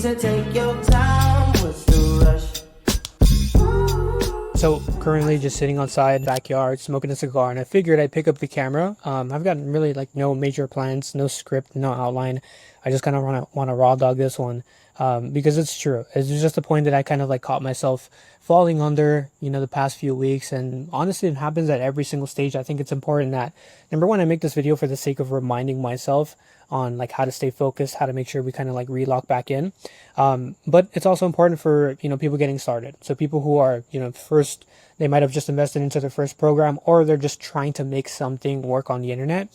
said take your time, what's the rush? So currently just sitting outside backyard smoking a cigar, and I figured I'd pick up the camera. I've got really like no major plans, no script, no outline. I just kind of want to raw dog this one because it's true. It's just a point that I kind of like caught myself falling under, the past few weeks. And honestly, it happens at every single stage. I think it's important that, number one, I make this video for the sake of reminding myself on like how to stay focused, how to make sure we kind of like relock back in. But it's also important for, people getting started. So people who are, first, they might have just invested into their first program, or they're just trying to make something work on the internet.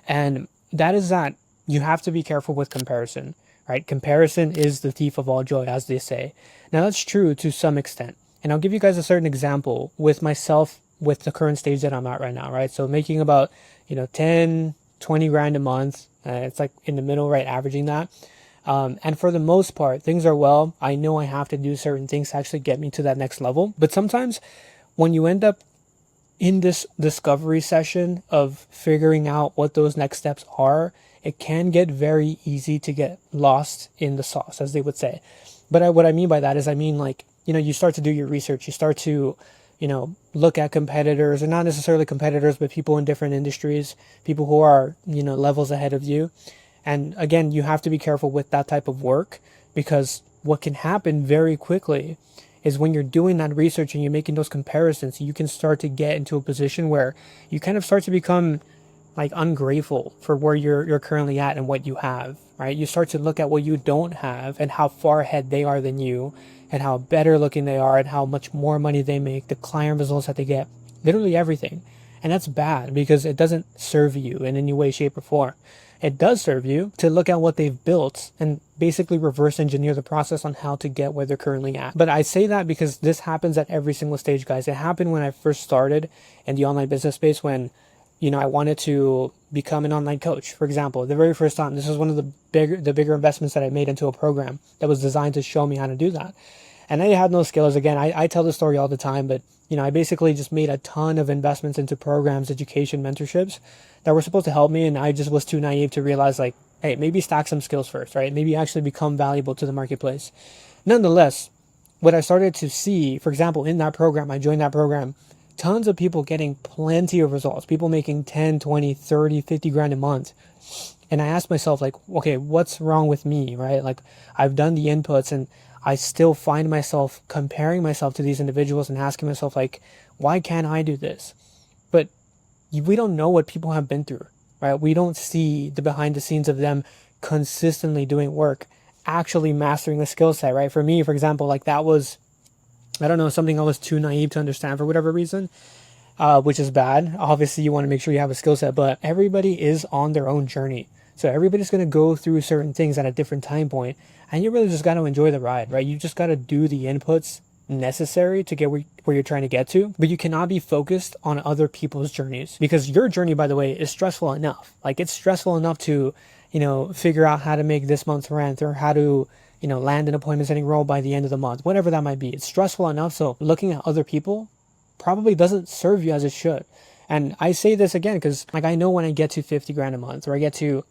And that is that you have to be careful with comparison, right? Comparison is the thief of all joy, as they say. Now that's true to some extent. And I'll give you guys a certain example with myself, with the current stage that I'm at right now, right? So making about, 10, 20 grand a month. It's like in the middle, right? Averaging that. And for the most part, things are well. I know I have to do certain things to actually get me to that next level. But sometimes when you end up in this discovery session of figuring out what those next steps are, it can get very easy to get lost in the sauce, as they would say. But what I mean by that is, like, you start to do your research. You start to, look at competitors, or not necessarily competitors, but people in different industries, people who are, levels ahead of you. And again, you have to be careful with that type of work, because what can happen very quickly is when you're doing that research and you're making those comparisons, you can start to get into a position where you kind of start to become like ungrateful for where you're currently at and what you have, right? You start to look at what you don't have and how far ahead they are than you, and how better looking they are, and how much more money they make, the client results that they get, literally everything. And that's bad, because it doesn't serve you in any way, shape, or form. It does serve you to look at what they've built and basically reverse engineer the process on how to get where they're currently at. But I say that because this happens at every single stage, guys. It happened when I first started in the online business space, when I wanted to become an online coach, for example. The very first time, this was one of the bigger investments that I made into a program that was designed to show me how to do that. And I had no skills. Again, I tell this story all the time, but I basically just made a ton of investments into programs, education, mentorships that were supposed to help me. And I just was too naive to realize, like, hey, maybe stack some skills first, right? Maybe actually become valuable to the marketplace. Nonetheless, what I started to see, for example, in that program, I joined that program, tons of people getting plenty of results, people making 10, 20, 30, 50 grand a month. And I asked myself, like, okay, what's wrong with me, right? Like, I've done the inputs and I still find myself comparing myself to these individuals and asking myself, like, why can't I do this? But we don't know what people have been through, right? We don't see the behind the scenes of them consistently doing work, actually mastering the skill set, right? For me, for example, like, that was, I don't know, something I was too naive to understand for whatever reason, which is bad. Obviously, you want to make sure you have a skill set, but everybody is on their own journey. So everybody's going to go through certain things at a different time point, and you really just got to enjoy the ride, right? You just got to do the inputs necessary to get where you're trying to get to, but you cannot be focused on other people's journeys, because your journey, by the way, is stressful enough. Like, it's stressful enough to, figure out how to make this month's rent, or how to, land an appointment setting role by the end of the month, whatever that might be. It's stressful enough. So looking at other people probably doesn't serve you as it should. And I say this again, because like, I know when I get to 50 grand a month, or I get to,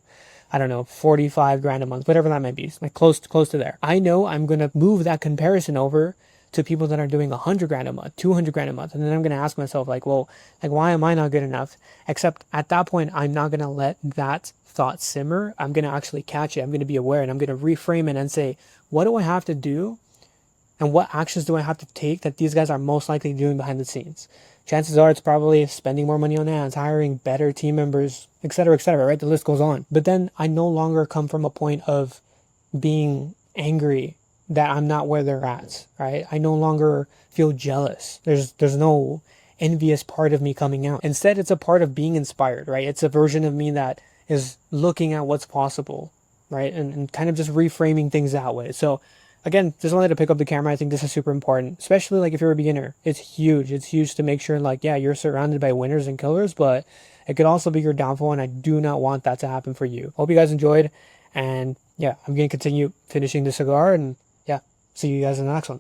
I don't know, 45 grand a month, whatever that might be, like close to there, I know I'm going to move that comparison over to people that are doing 100 grand a month, 200 grand a month. And then I'm going to ask myself, like, well, like, why am I not good enough? Except at that point, I'm not going to let that thought simmer. I'm going to actually catch it. I'm going to be aware, and I'm going to reframe it and say, what do I have to do? And what actions do I have to take that these guys are most likely doing behind the scenes? Chances are it's probably spending more money on ads, hiring better team members, etc., right? The list goes on. But then I no longer come from a point of being angry that I'm not where they're at, right? I no longer feel jealous. There's no envious part of me coming out. Instead, it's a part of being inspired, right? It's a version of me that is looking at what's possible, right? And kind of just reframing things that way. So again, just wanted to pick up the camera. I think this is super important, especially like if you're a beginner. It's huge. It's huge to make sure, like, yeah, you're surrounded by winners and killers, but it could also be your downfall, and I do not want that to happen for you. Hope you guys enjoyed, and yeah, I'm going to continue finishing the cigar, and yeah, see you guys in the next one.